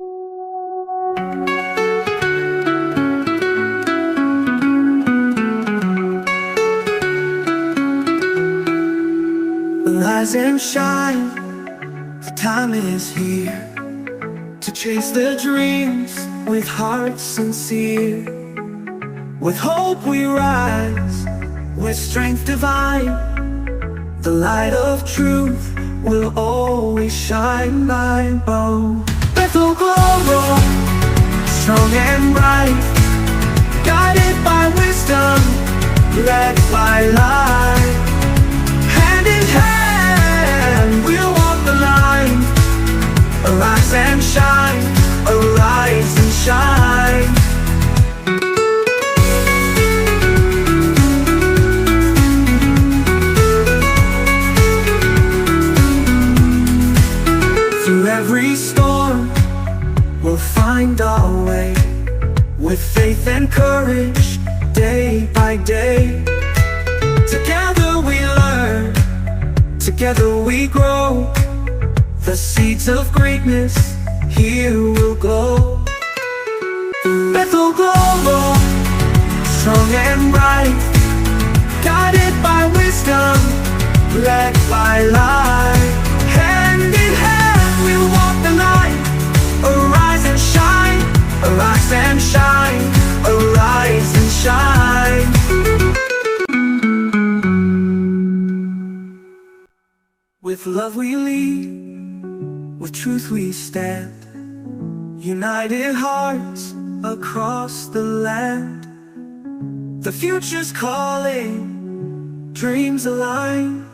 Rise and shine, the time is here to chase the dreams with hearts sincere. With hope we rise, with strength divine. The light of truth will always shine by bow. Bethel Global, strong and bright, guided by wisdom, led by light. Hand in hand, we'll walk the line. Arise and shine, arise and shine. Through every storm, we'll find our way, with faith and courage, day by day. Together we learn, together we grow. The seeds of greatness here will glow. Bethel Global, strong and bright, guided by wisdom, led by light. Hand in hand we'll walk the line. Arise and shine, arise and shine, arise and shine. With love we lead, with truth we stand, united hearts across the land. The future's calling, dreams align.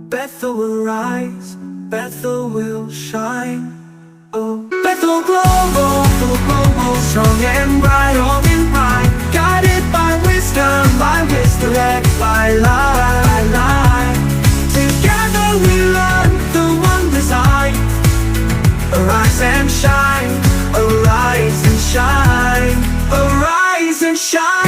Bethel will rise, Bethel will shine. Oh, Bethel Global, strong and bright, guided by wisdom, led by light. Together we learn the one design. Arise and shine, arise and shine, arise and shine.